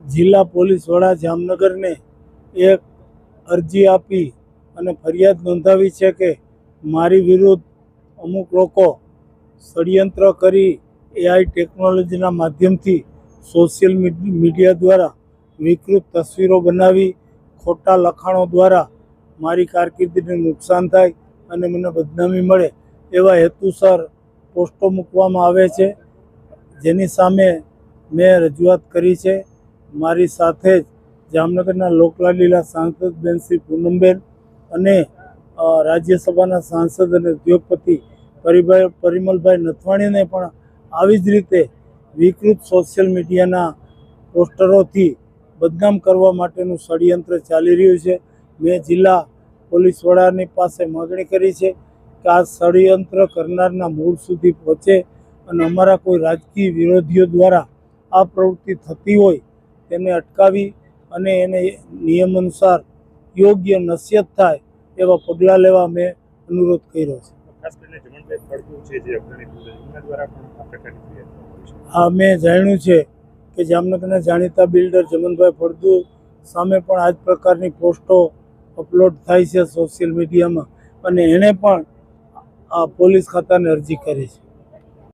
જિલ્લા પોલીસ વડા જામનગરને એક અરજી આપી અને ફરિયાદ નોંધાવી છે કે મારી વિરુદ્ધ અમુક લોકો ષડયંત્ર કરી એઆઈ ટેકનોલોજીના માધ્યમથી સોશિયલ મીડિયા દ્વારા વિકૃત તસવીરો બનાવી ખોટા લખાણો દ્વારા મારી કારકિર્દીને નુકસાન થાય અને મને બદનામી મળે એવા હેતુસર પોસ્ટો મૂકવામાં આવે છે, જેની સામે મેં રજૂઆત કરી છે. મારી સાથે જ જામનગરના લોકલાડીલા સાંસદ બેન શ્રી પૂનમબેન અને રાજ્યસભાના સાંસદ અને ઉદ્યોગપતિ પરિમલભાઈ નથવાણીને પણ આવી જ રીતે વિકૃત સોશિયલ મીડિયાના પોસ્ટરોથી બદનામ કરવા માટેનું ષડયંત્ર ચાલી રહ્યું છે. મેં જિલ્લા પોલીસ વડાની પાસે માગણી કરી છે કે આ ષડયંત્ર કરનારના મૂળ સુધી પહોંચે અને અમારા કોઈ રાજકીય વિરોધીઓ દ્વારા આ પ્રવૃત્તિ થતી હોય તેને અટકાવી અને એને નિયમ અનુસાર યોગ્ય નસિહત થાય એવા પગલાં લેવા મેં અનુરોધ કર્યો છે. ખાસ કરીને જમણભાઈ ફળદુ છે જે અગ્રણી એમના દ્વારા પણ આ પ્રકારની ફરિયાદ છે. હા, મેં જાણ્યું છે કે જામનગરના જાણીતા બિલ્ડર જમણભાઈ ફળદુ સામે પણ આ જ પ્રકારની પોસ્ટો અપલોડ થાય છે સોશિયલ મીડિયામાં અને એણે પણ આ પોલીસ ખાતાને અરજી કરી છે.